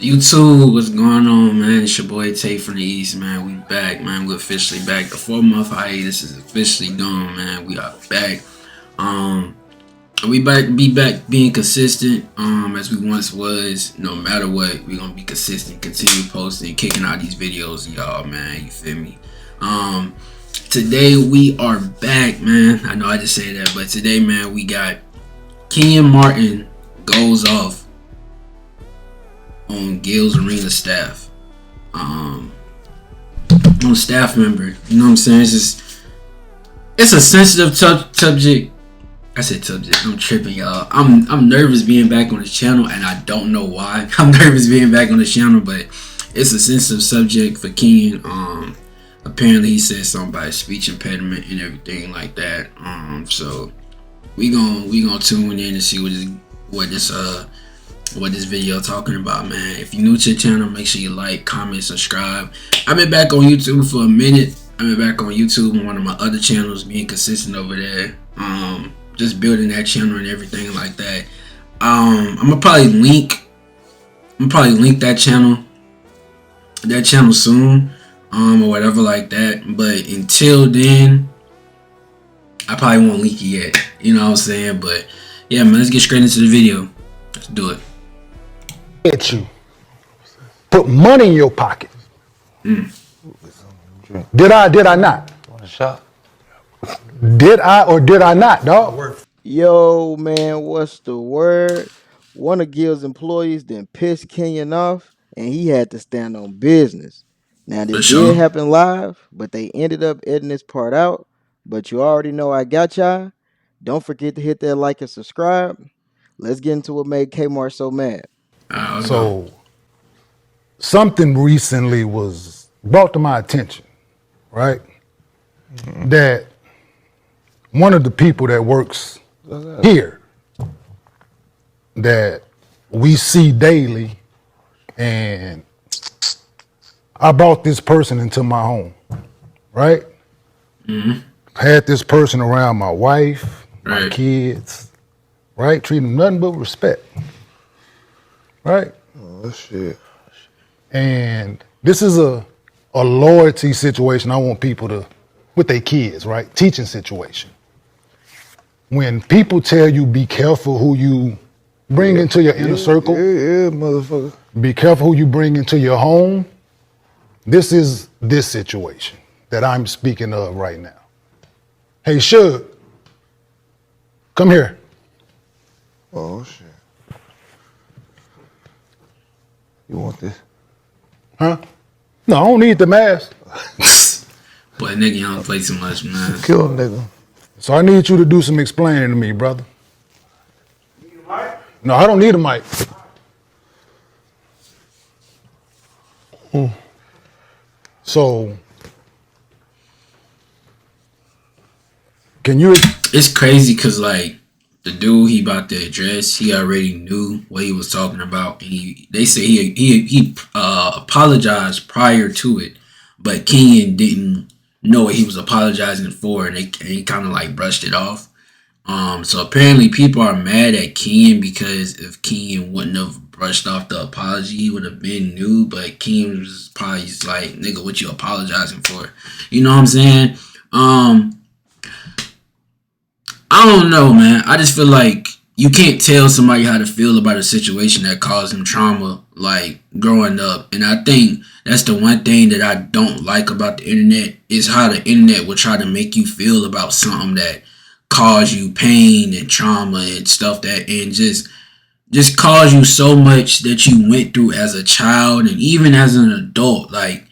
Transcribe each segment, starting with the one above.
YouTube, what's going on, man? It's your boy TayFromTheEast, man. We back, man. We're officially back. The 4-month hiatus is officially gone, man. We are back. Um, we be back being consistent, as we once was. No matter what, we gonna be consistent, continue posting, kicking out these videos, y'all, man. You feel me? Today we are back, man. I know I just said that, but today, man, we got Kenyon Martin goes off on Gils Arena staff, on staff member. You know what I'm saying? It's a sensitive subject. I said subject. I'm tripping, y'all. I'm nervous being back on the channel, and I don't know why. I'm nervous being back on the channel, but it's a sensitive subject for Kenyon. Apparently he said something about speech impediment and everything like that. So we gonna tune in and see what this video talking about, man. If you're new to the channel, make sure you like, comment, subscribe. I've been back on YouTube for a minute. I've been back on YouTube on one of my other channels, being consistent over there. Just building that channel and everything like that. I'm gonna probably link that channel soon, or whatever like that. But until then, I probably won't link it yet. You know what I'm saying? But yeah, man, let's get straight into the video. Let's do it. At you, put money in your pocket. Did I not? Want a shot? Did I or did I not, dog? Yo, man, what's the word? One of Gil's employees then pissed Kenyon off, and he had to stand on business. Now, For this sure. did happen live, but they ended up editing this part out. But you already know I got y'all. Don't forget to hit that like and subscribe. Let's get into what made Kmart so mad. So, something recently was brought to my attention, right? That one of the people that works here that we see daily, and I brought this person into my home, right? Had this person around my wife, my kids, right? Treat them nothing but respect, right? Oh, shit. And this is a loyalty situation. I want people to, with their kids, right? Teaching situation. When people tell you be careful who you bring into your inner circle. Yeah, motherfucker. Be careful who you bring into your home. This is this situation that I'm speaking of right now. Hey, Suge, come here. Oh, shit. You want this? Huh? No, I don't need the mask. Boy, nigga, you don't play too much, man. Kill him, nigga. So I need you to do some explaining to me, brother. You need a mic? No, I don't need a mic. So, can you? It's crazy because, like, the dude he about to address, he already knew what he was talking about. And they say he apologized prior to it, but Kenyon didn't know what he was apologizing for, and he kind of like brushed it off. So apparently people are mad at Kenyon because if Kenyon wouldn't have brushed off the apology, he would have been new. But Kenyon was probably just like, nigga, what you apologizing for? You know what I'm saying? I don't know, man. I just feel like you can't tell somebody how to feel about a situation that caused them trauma, like, growing up. And I think that's the one thing that I don't like about the internet, is how the internet will try to make you feel about something that caused you pain and trauma and stuff and just cause you so much that you went through as a child and even as an adult. Like,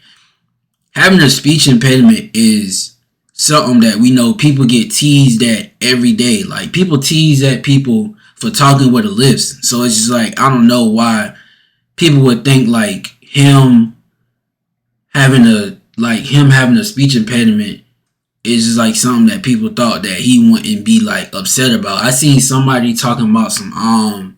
having a speech impediment is something that we know people get teased at every day. Like, people tease at people for talking with a lisp. So it's just like, I don't know why people would think like him having a speech impediment is just like something that people thought that he wouldn't be like upset about. I seen somebody talking about some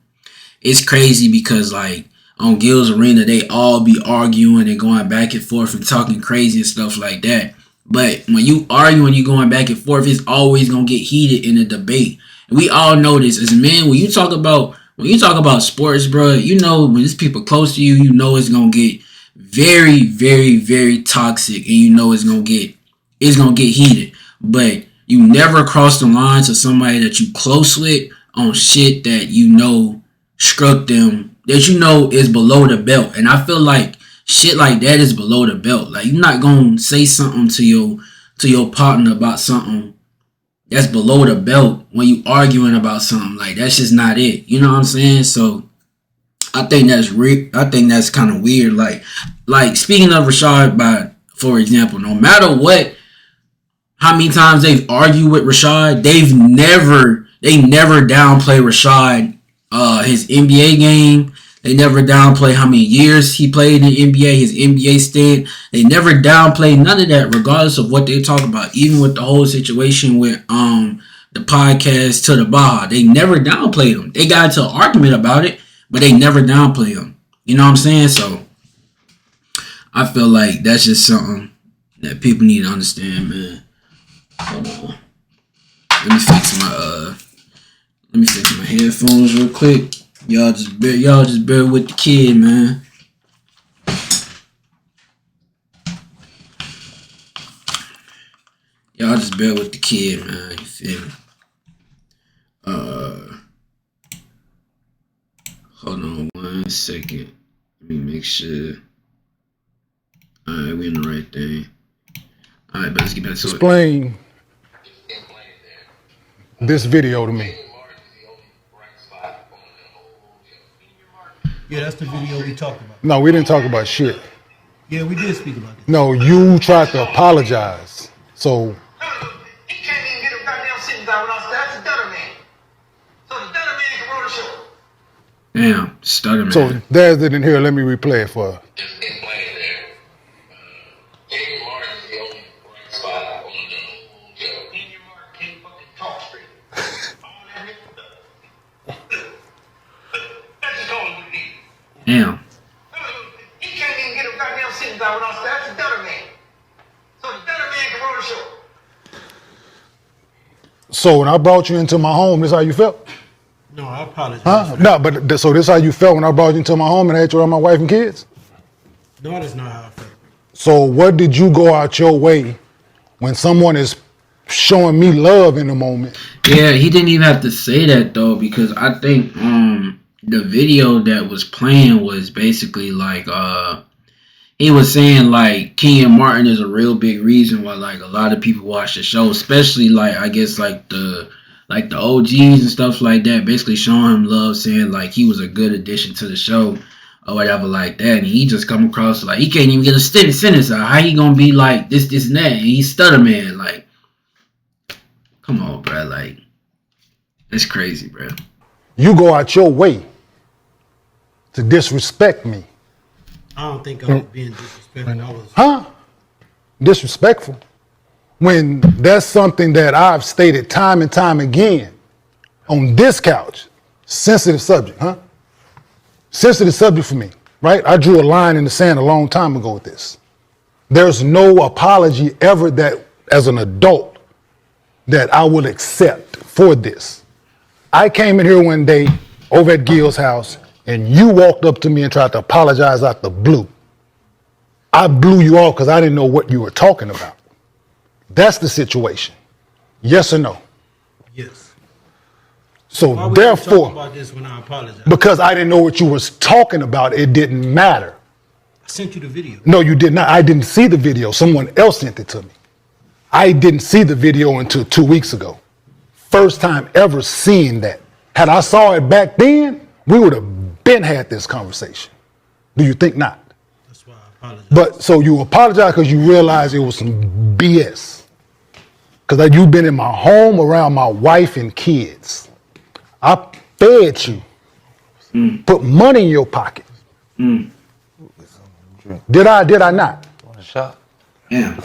it's crazy because like on Gils Arena they all be arguing and going back and forth and talking crazy and stuff like that. But when you argue and you going back and forth, it's always gonna get heated in a debate. And we all know this as men. When you talk about when you talk about sports, bro, you know when it's people close to you, you know it's gonna get very, very, very toxic, and you know it's gonna get heated. But you never cross the line to somebody that you close with on shit that you know struck them, that you know is below the belt. And I feel like shit like that is below the belt. Like you're not gonna say something to your partner about something that's below the belt when you arguing about something. Like that's just not it. You know what I'm saying? So I think that's kind of weird. Like speaking of Rashad, for example, no matter how many times they've argued with Rashad, they never downplay Rashad, his NBA game. They never downplay how many years he played in the NBA, his NBA stint. They never downplay none of that, regardless of what they talk about. Even with the whole situation with the podcast to the Baja, they never downplayed him. They got into an argument about it, but they never downplay him. You know what I'm saying? So I feel like that's just something that people need to understand, man. Hold on. Let me fix my headphones real quick. Y'all just bear with the kid, man. Y'all just bear with the kid, man. You feel me? Hold on 1 second. Let me make sure. Alright, we in the right thing. Alright, but let's get back to it. Explain this video to me. Yeah, that's the video we talked about. No, we didn't talk about shit. Yeah, we did speak about it. No, you tried to apologize. So He can't even get a goddamn sentence out without that's a stutter man. So the stutter man can roll the show. Damn, stutter man. so there's it in here. Let me replay it for her. Just explain there. Kenyon Martin is the only bright spot on the whole show. Kenyon Martin can't fucking talk straight. All that nigga stuff. That's just all we need. Damn. He can't even get a goddamn sentence out without that's a stutter man. So the stutter man can roll the show. So when I brought you into my home, this how you felt? No, I apologize. Huh? No, but so this how you felt when I brought you into my home and I had you around my wife and kids? No, that's not how I felt. So what did you go out your way when someone is showing me love in the moment? Yeah, he didn't even have to say that though, because I think the video that was playing was basically like he was saying like Kenyon Martin is a real big reason why like a lot of people watch the show, especially like I guess like the OGs and stuff like that, basically showing him love, saying like he was a good addition to the show or whatever like that, and he just come across like he can't even get a sentence out. How he gonna be like this and that? And he's stutter man. Like, come on, bro. Like, it's crazy, bro. You go out your way to disrespect me. I don't think I was being disrespectful. I was. Huh? Disrespectful. When that's something that I've stated time and time again on this couch. Sensitive subject, huh? Sensitive subject for me, right? I drew a line in the sand a long time ago with this. There's no apology ever that, as an adult, that I will accept for this. I came in here one day over at Gils' house and you walked up to me and tried to apologize out the blue. I blew you off because I didn't know what you were talking about. That's the situation. Yes or no? Yes. So Why would you therefore, talk about this when I apologize? because I didn't know what you was talking about, it didn't matter. I sent you the video. No, you did not. I didn't see the video. Someone else sent it to me. I didn't see the video until 2 weeks ago. First time ever seeing that. Had I saw it back then, we would have been had this conversation. Do you think not? That's why I apologize. But so you apologize because you realize it was some BS. Because you've been in my home around my wife and kids. I fed you. Put money in your pocket. Did I not? Want a shot? Yeah.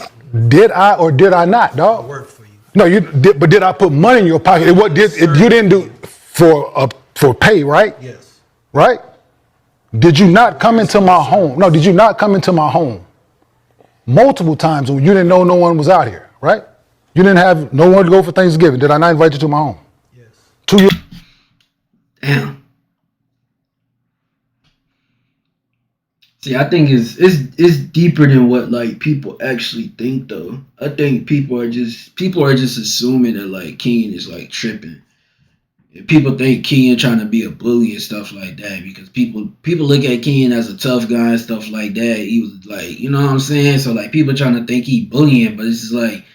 Did I or did I not, I dog? work for you. No, you did, but did I put money in your pocket? You didn't do for pay, right? Yes. Right? Did you not come into my home? No, did you not come into my home multiple times when you didn't know no one was out here, right? You didn't have no one to go for Thanksgiving. Did I not invite you to my home? Yes. 2 years. Damn. See, I think it's deeper than what like people actually think though. I think people are just assuming that like Kenyon is like tripping. And people think Kenyon trying to be a bully and stuff like that because people look at Kenyon as a tough guy and stuff like that. He was like, you know what I'm saying? So like people trying to think he bullying, but it's just like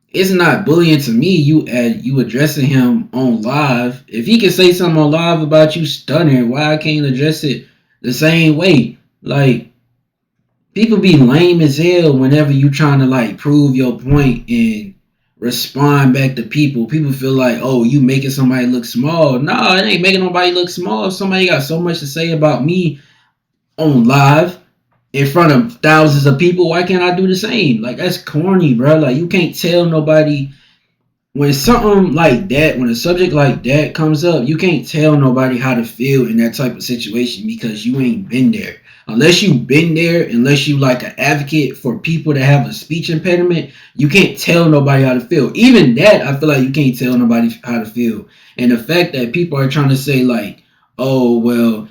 it's not bullying to me. You addressing him on live. If he can say something on live about you stuttering, why I can't address it the same way? Like people be lame as hell whenever you trying to like prove your point and respond back to people. People feel like, oh, you making somebody look small. No, it ain't making nobody look small. If somebody got so much to say about me on live in front of thousands of people, why can't I do the same? Like that's corny, bro. Like you can't tell nobody when something like that, when a subject like that comes up, you can't tell nobody how to feel in that type of situation because you ain't been there. Unless you've been there, unless you like an advocate for people that have a speech impediment, you can't tell nobody how to feel. Even that, I feel like you can't tell nobody how to feel. And the fact that people are trying to say like, oh, well,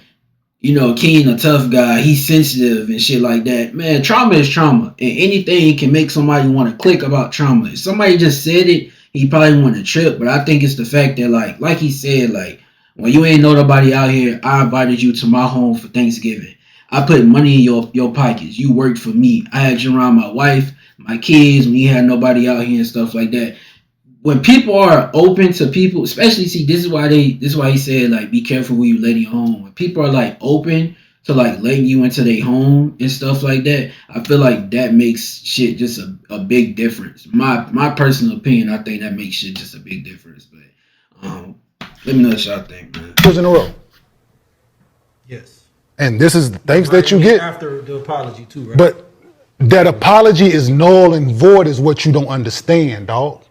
you know, Kenyon a tough guy, he's sensitive and shit like that. Man, trauma is trauma. And anything can make somebody want to click about trauma. If somebody just said it, he probably want to trip. But I think it's the fact that like he said, like, when you ain't know nobody out here, I invited you to my home for Thanksgiving. I put money in your pockets. You worked for me. I had you around my wife, my kids, when you had nobody out here and stuff like that. When people are open to people, especially see this is why he said like be careful who you let in your home. When people are like open to like letting you into their home and stuff like that, I feel like that makes shit just a big difference. My personal opinion, I think that makes shit just a big difference. But let me know what y'all think, man. In a row. Yes. And this is the things that you get after the apology too, right? But that apology is null and void is what you don't understand, dog.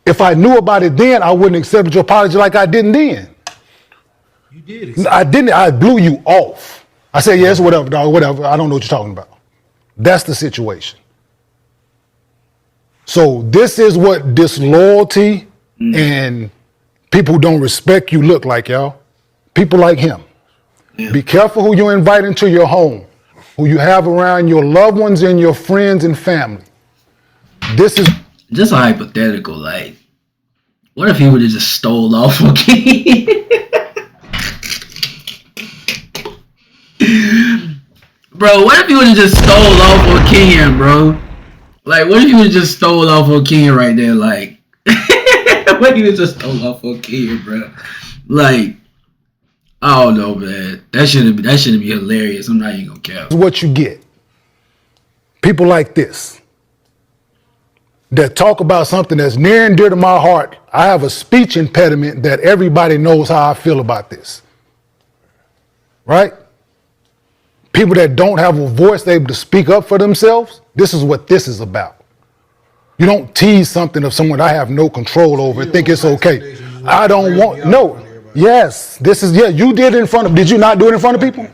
If I knew about it then, I wouldn't accept your apology like I didn't then. You did accept I didn't. I blew you off. I said, yes, whatever, dog, whatever. I don't know what you're talking about. That's the situation. So this is what disloyalty and people who don't respect you look like, y'all. People like him. Yeah. Be careful who you invite into your home, who you have around your loved ones and your friends and family. This is Just a hypothetical, like, what if he would have just stole off a key? Bro, what if he would have just stole off on Kenyon, bro? Like, what if he would have just stole off on Kenyon right there? Like, what if he would just stole off on Kenyon, bro? Like, I don't know, man. That shouldn't be hilarious. I'm not even gonna care. what you get. People like this that talk about something that's near and dear to my heart. I have a speech impediment that everybody knows how I feel about this. Right? People that don't have a voice able to speak up for themselves, this is what this is about. You don't tease something of someone I have no control over and think it's okay. I don't want, no. Yes, this is, yeah, you did it in front of, did you not do it in front of people?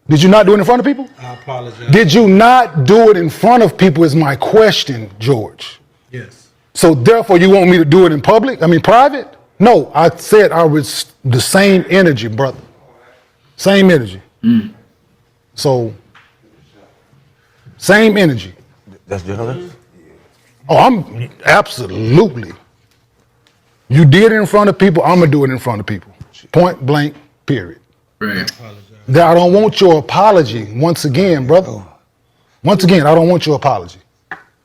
Did you not do it in front of people? I apologize. Did you not do it in front of people is my question, George. Yes. So therefore you want me to do it in public? I mean private? No, I said I was the same energy, brother. Same energy. So, same energy. That's jealous? Oh, I'm absolutely. You did it in front of people, I'm gonna do it in front of people. Point blank, period. Right. That I don't want your apology once again, brother. Once again, I don't want your apology.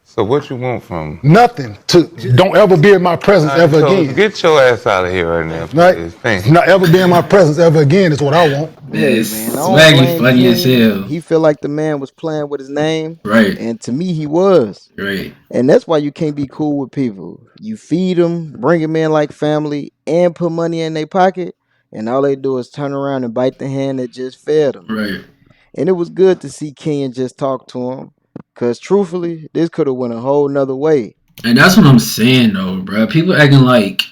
So what you want from? Nothing. Don't ever be in my presence ever So again. get your ass out of here right now. Right? Please. Thank Not ever be in my presence ever again is what I want. Yes, Man, I don't Swaggy blame funny as Kenyon. hell. He felt like the man was playing with his name, Right. and to me, he was. Right. And that's why you can't be cool with people. You feed them, bring them in like family, and put money in their pocket, and all they do is turn around and bite the hand that just fed them. Right. And it was good to see Kenyon just talk to him, because truthfully, this could have went a whole nother way. And that's what I'm saying though, bro. People acting like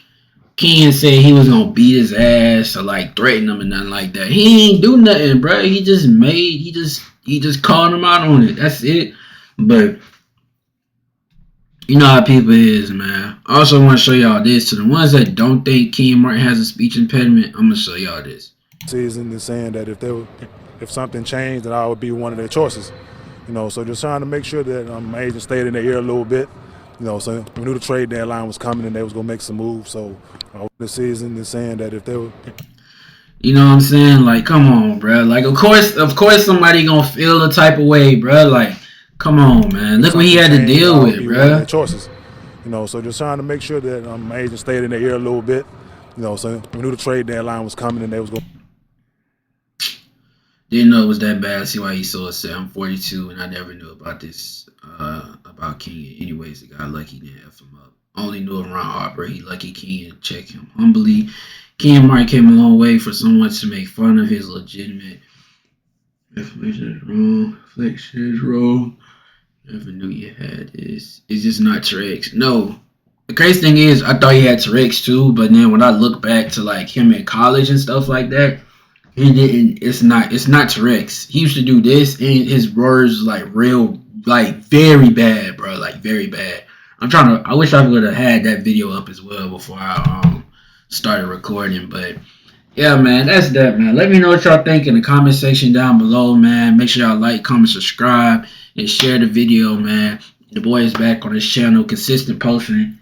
Kenyon said he was gonna beat his ass or like threaten him and nothing like that. He ain't do nothing, bro. He just called him out on it. That's it. But you know how people is, man. I also want to show y'all this. To the ones that don't think Kenyon Martin has a speech impediment, I'm gonna show y'all this. Season is saying that if if something changed, then I would be one of their choices. So just trying to make sure that my agent stayed in their ear a little bit. So we knew the trade deadline was coming and they was gonna make some moves. So the season is saying that if they were, you know what I'm saying? Like, come on, bro. Like, of course, somebody gonna feel the type of way, bro. Like, come on, man. Look what he had to deal with, bro. Choices. So just trying to make sure that my agent stayed in their ear a little bit. So we knew the trade deadline was coming and they was going. Didn't know it was that bad. See why he's so upset. I'm 42 and I never knew about this, about Kenyon. Anyways, the guy lucky didn't F him up. Only knew him around Harper. He lucky Kenyon check him humbly. Kenyon Mark came a long way for someone to make fun of his legitimate. Information is wrong. Reflection is wrong. Never knew you had this. It's just not Tourette's. No. The crazy thing is, I thought he had Tourette's too, but then when I look back to like him in college and stuff like that, he didn't. It's not Tourette's. He used to do this, and his words like real, like very bad, bro. Like very bad. I wish I would have had that video up as well before I started recording. But yeah, man, that's that, man. Let me know what y'all think in the comment section down below, man. Make sure y'all like, comment, subscribe, and share the video, man. The boy is back on his channel, consistent posting.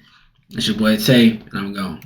It's your boy Tay, and I'm gone.